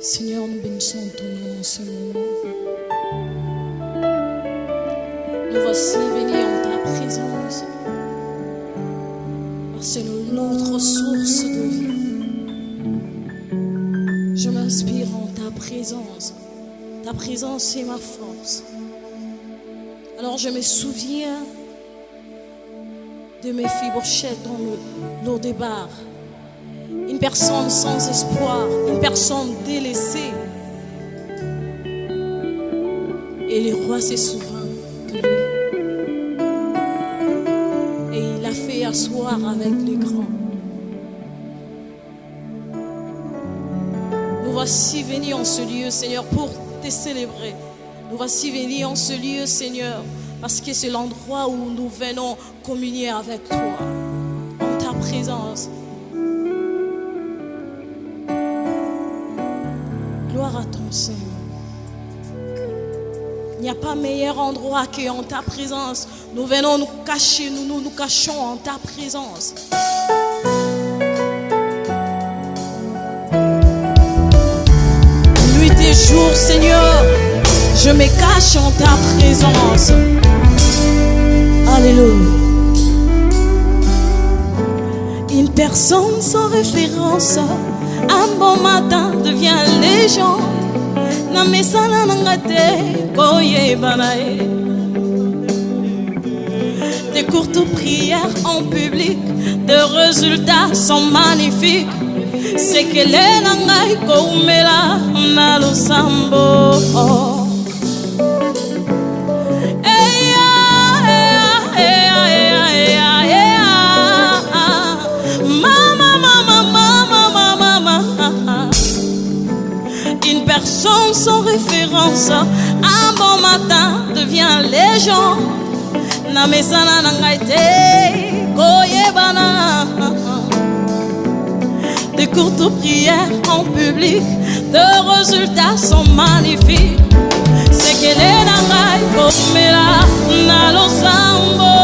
Seigneur, nous bénissons ton nom en ce moment. Nous voici venus en ta présence, parce que c'est notre source de vie. Je m'inspire en ta présence. Ta présence est ma force. Alors je me souviens de mes Méphibosheth dans l'eau des bars. Une personne sans espoir, une personne délaissée. Et le roi s'est souvenu de lui. Et il l'a fait asseoir avec les grands. Nous voici venus en ce lieu, Seigneur, pour te célébrer. Nous voici venus en ce lieu, Seigneur, parce que c'est l'endroit où nous venons communier avec toi, en ta présence. Gloire à ton Seigneur. Il n'y a pas meilleur endroit qu'en ta présence. Nous venons nous cacher, nous cachons en ta présence. Nuit et jour, Seigneur, je me cache en ta présence. Alléluia. Une personne sans référence, un bon matin devient légende. Na mesana nangate koye banae. Des courtes prières en public, de résultats sont magnifiques. C'est que les nangai koumela na losambo. Une personne sans référence, un bon matin devient légende. Na mesana nangaite koyebana. Des courtes prières en public, de résultats sont magnifiques. C'est que les nangai komela na losambo.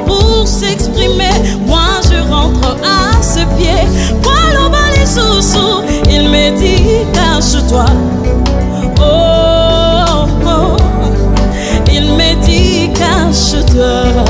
Pour s'exprimer, moi je rentre à ses pieds. Voilà les sous-sous, il me dit cache-toi. Oh, oh, il me dit cache-toi.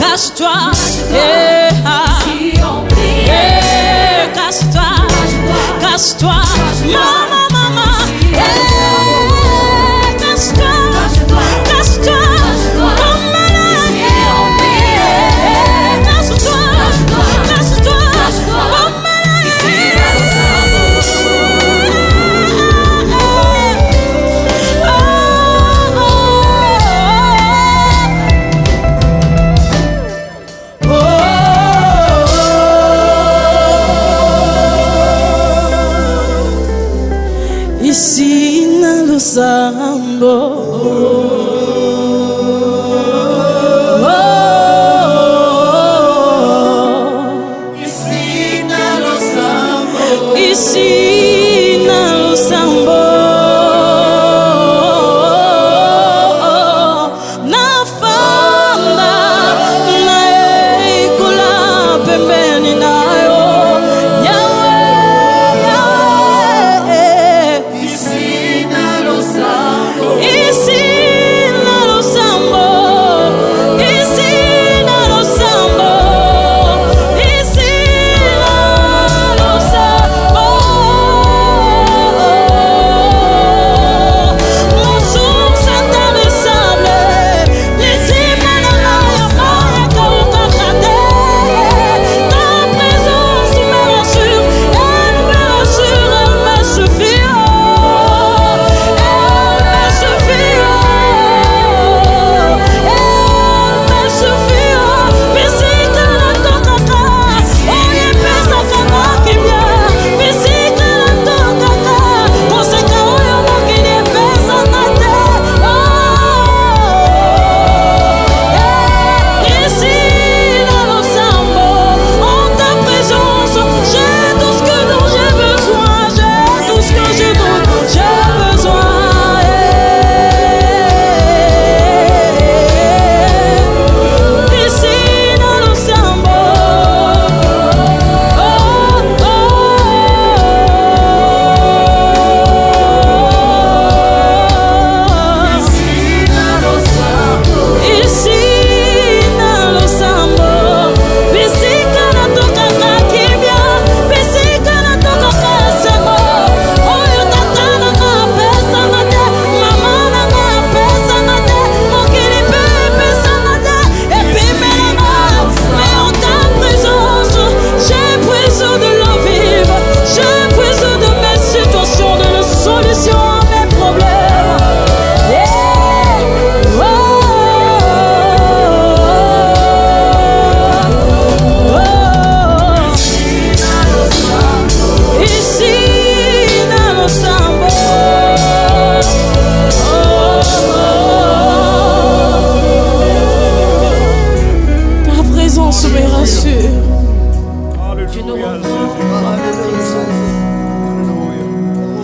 Cache-toi, cache-toi, cache-toi, maman, maman, cache-toi, cache-toi, maman, cache-toi, cache-toi, ici na losambo. Ici na losambo. Ici na losambo. Na fanda na ekula pembeni nayo.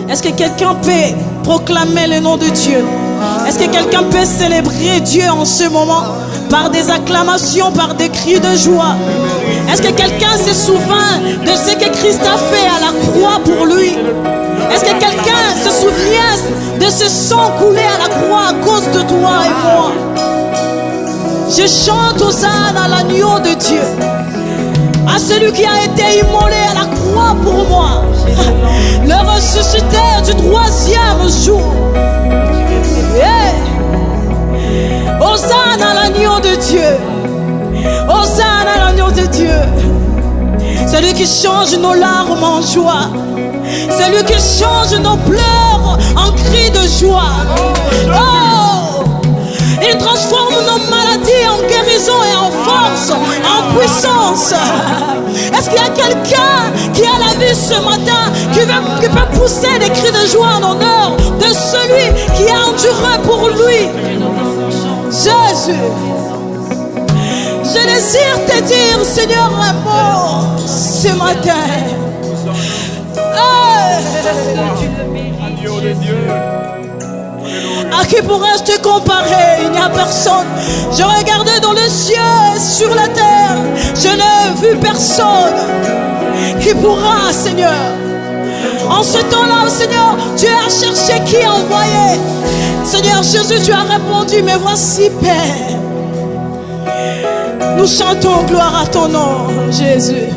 Est-ce que quelqu'un peut proclamer le nom de Dieu? Est-ce que quelqu'un peut célébrer Dieu en ce moment par des acclamations, par des cris de joie? Est-ce que quelqu'un se souvient de ce que Christ a fait à la croix pour lui? Est-ce que quelqu'un se souvient de ce sang coulé à la croix à cause de toi et moi? Je chante Hosanna à l'agneau de Dieu, à celui qui a été immolé à la croix pour moi, le ressuscité du 3e jour. Yeah. Hosanna à l'agneau de Dieu. Hosanna à l'agneau de Dieu. Celui qui change nos larmes en joie. Celui qui change nos pleurs en cris de joie. Oh! Il transforme nos maladies en guérison et en force, en puissance. Est-ce qu'il y a quelqu'un qui a la vie ce matin, qui peut pousser des cris de joie en honneur de celui qui a enduré pour lui? Jésus, je désire te dire, Seigneur, un mot ce matin. Agneau de Dieu. À qui pourrais-je te comparer? Il n'y a personne. Je regardais dans le ciel et sur la terre. Je n'ai vu personne qui pourra, Seigneur. En ce temps-là, Seigneur, tu as cherché qui envoyer. Seigneur Jésus, tu as répondu, mais voici, Père. Nous chantons gloire à ton nom, Jésus.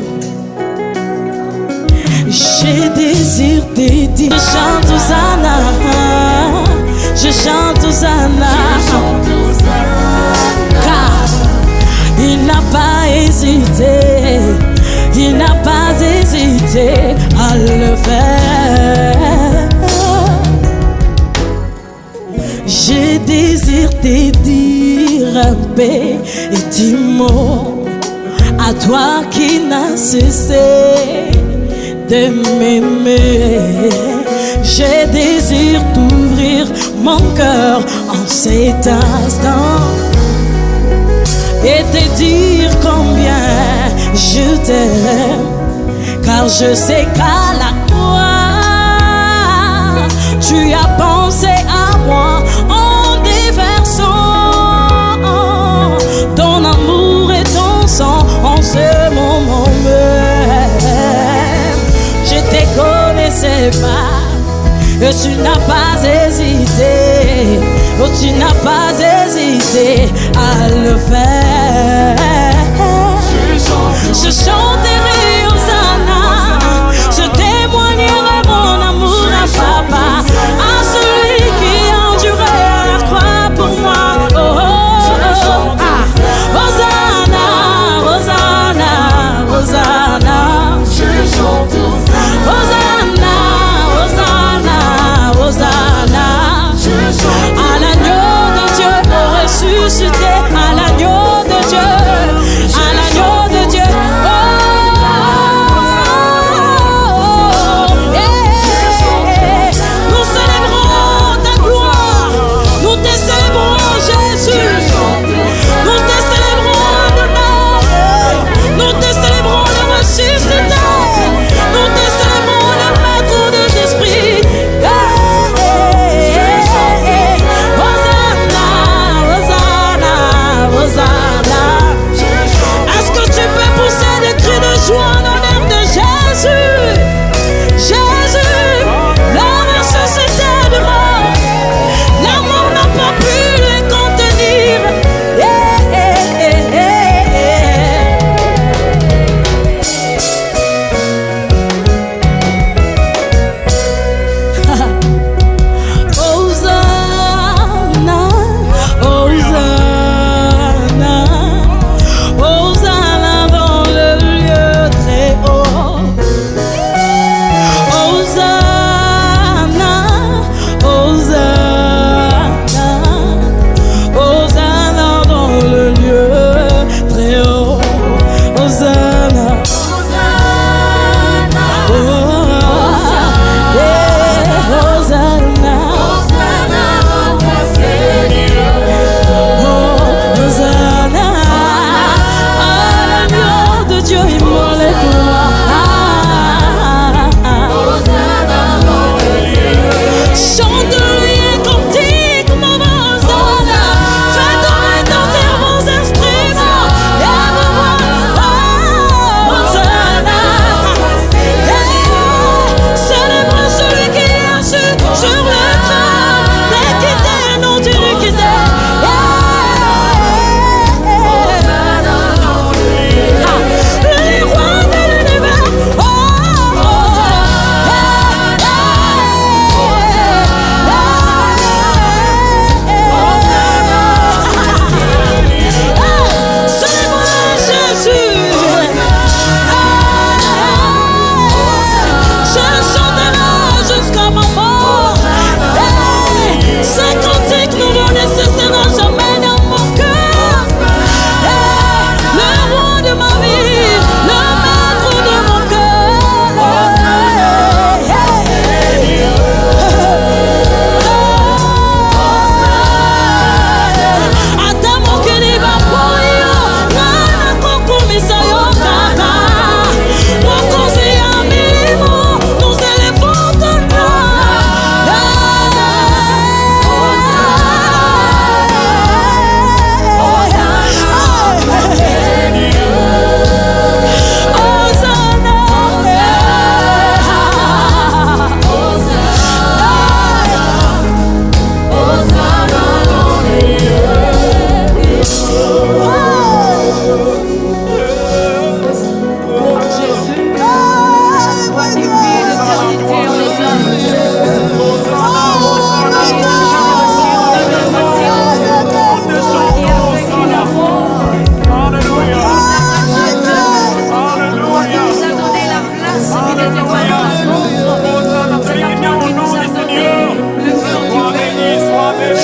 J'ai désir de dire, je chante Hosanna, je chante Hosanna, car il n'a pas hésité, il n'a pas hésité à le faire. J'ai désir de dire un petit mot à toi qui n'as cessé de m'aimer. J'ai désir d'ouvrir mon cœur en cet instant et te dire combien je t'aime, car je sais qu'à la croix tu as pensé à moi en déversant ton amour et ton sang en ce moment même. Je te connaissais pas, et tu n'as pas hésité, oh, tu n'as pas hésité à le faire. Je chanterai Hosanna, je témoignerai mon amour à papa, à celui qui a enduré la croix pour moi. Oh, oh, oh, ah. Hosanna, Hosanna, Hosanna. Hosanna, Hosanna, Hosanna. À l'agneau de Dieu ressuscité, à l'agneau de Dieu, à l'agneau de Dieu. Oh,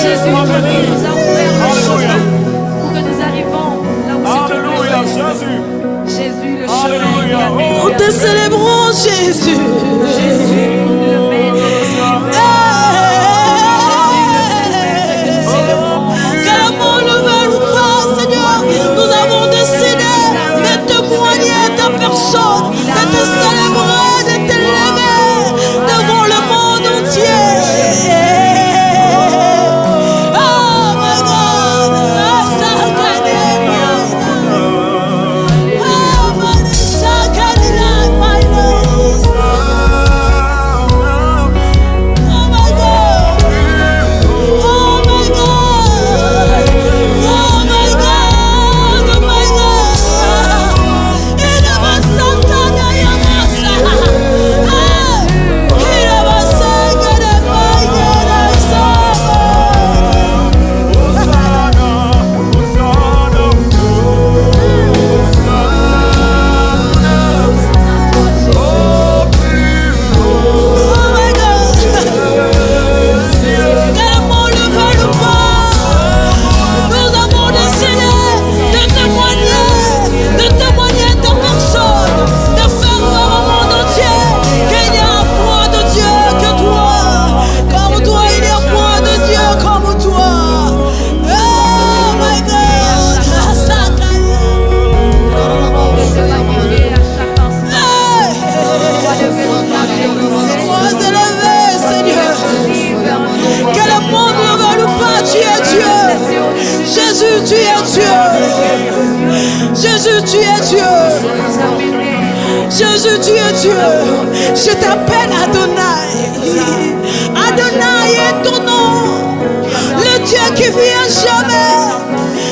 Jésus, nous a ouvert le chemin pour que nous arrivons là où c'est Jésus. Jésus, le chemin. Nous te célébrons, Jésus. Jésus, le maître. Quel amour le veut ou pas, Seigneur, nous avons décidé de témoigner à ta personne, de te célébrer, de t'élever devant le monde entier. Jésus, tu es Dieu. Jésus, tu es Dieu. Je t'appelle Adonai. Adonai est ton nom. Le Dieu qui vient jamais.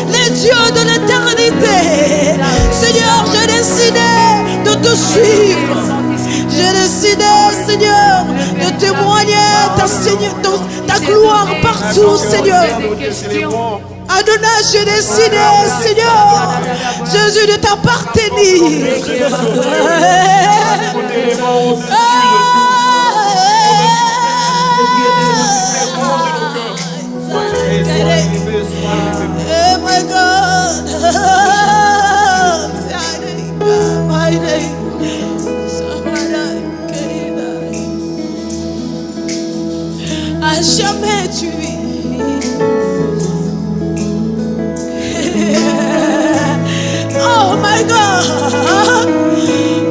Le Dieu de l'éternité. Seigneur, j'ai décidé de te suivre. J'ai décidé, Seigneur, de témoigner ta gloire partout, Seigneur. Adonai, j'ai décidé, Seigneur, Jésus, de t'appartenir. Oh my God. À jamais tu es. Oh my God.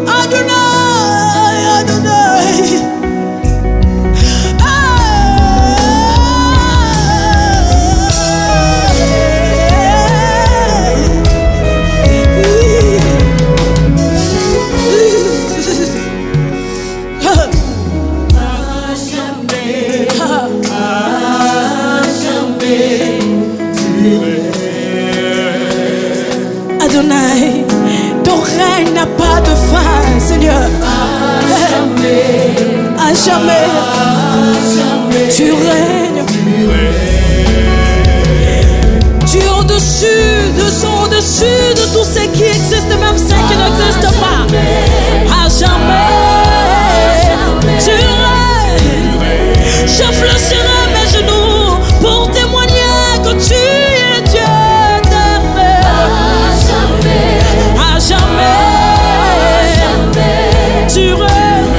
Adonai, Adonai. Adonai, ton règne n'a pas de fin, Seigneur. À jamais, tu règnes. Tu es au-dessus de tout ce qui existe, même ce qui n'existe pas. À jamais, tu règnes. Je fléchirai mes genoux pour témoigner que tu es Dieu. À jamais, tu règnes,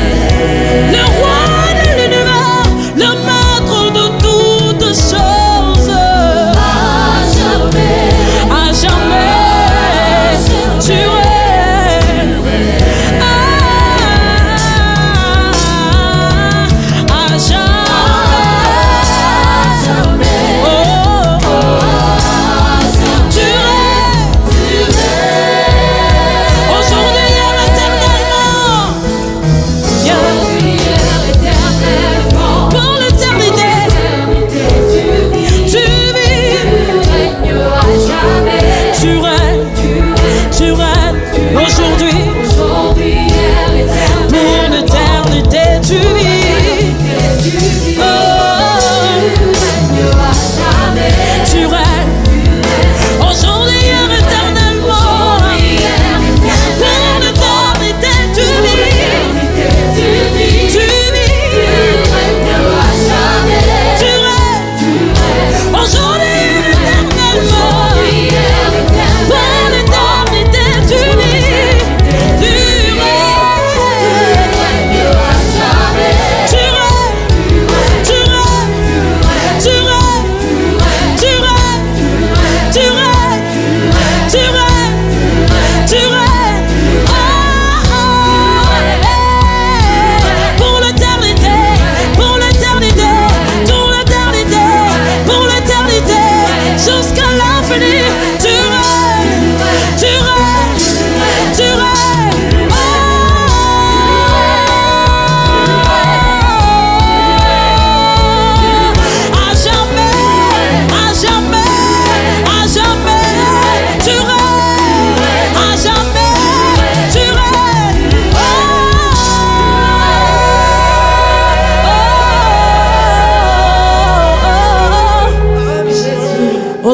le roi de l'univers, le maître de toutes choses. À jamais,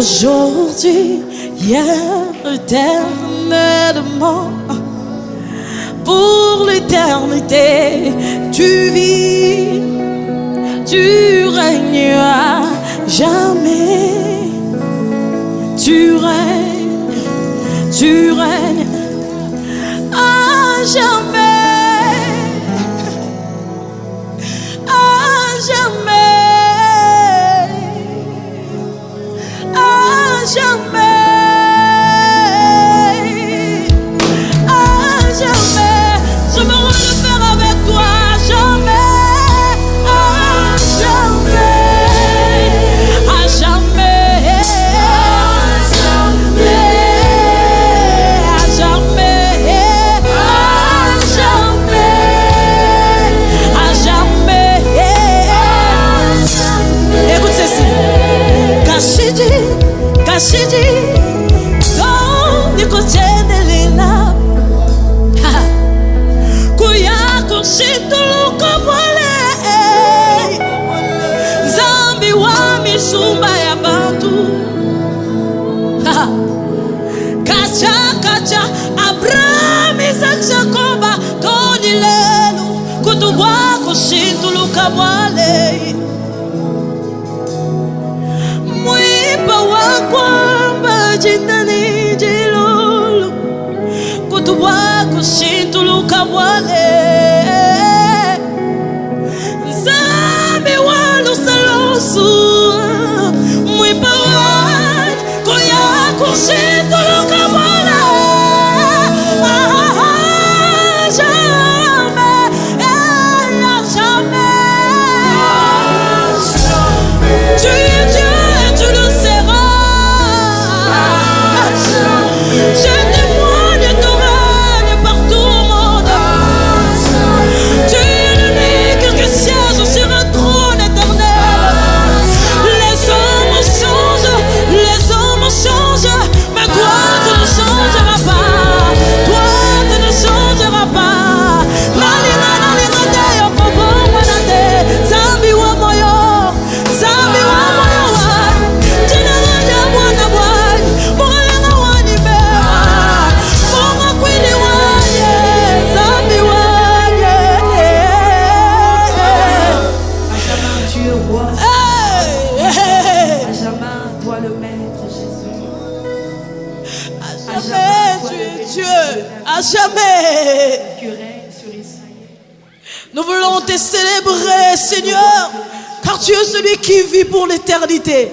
Aujourd'hui, hier, éternellement, pour l'éternité, tu vis, tu règnes à jamais. Tu règnes à jamais, à jamais, à jamais, à jamais. Je me rends le faire avec toi, jamais, à jamais, à jamais. Kashiji, don't you contend Elena? Kuya kushinto lukabole, zambi wa misumba ya bantu. Kacha, Abraham, Isaac, Jacoba, Tony lelo, kutuwa kushinto lukabole. Kwamba jindani jilolo kutuwa kushintuluka wale zambi walu salosu mwipa wale kuya kushintuluka wale Nous voulons te célébrer, Seigneur, car tu es celui qui vit pour l'éternité.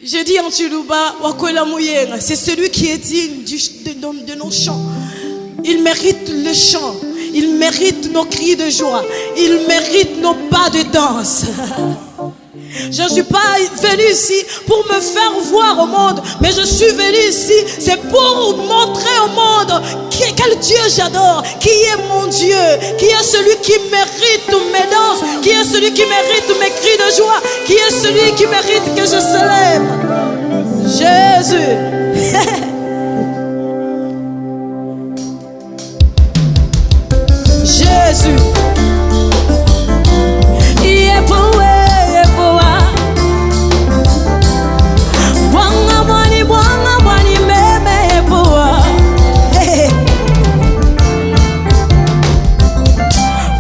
Je dis en Chiluba, c'est celui qui est digne de nos chants. Il mérite le chant, il mérite nos cris de joie, il mérite nos pas de danse. Je ne suis pas venu ici pour me faire voir au monde, mais je suis venu ici, c'est pour montrer au monde quel Dieu j'adore, qui est mon Dieu, qui est celui qui mérite mes danses, qui est celui qui mérite mes cris de joie, qui est celui qui mérite que je célèbre. Jésus. Jésus.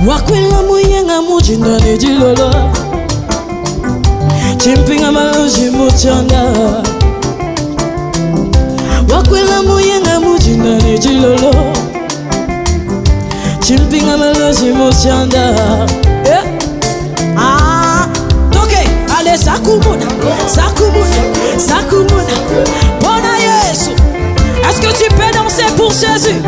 Wakwila muyenga mujinda ni jilolo Chimpinga maloji muchanda Wakwila muyenga mujinda ni jilolo Chimpinga maloji muchanda Okay, allez sakumuna Bona Yesu. Est-ce que tu peux danser pour Jésus?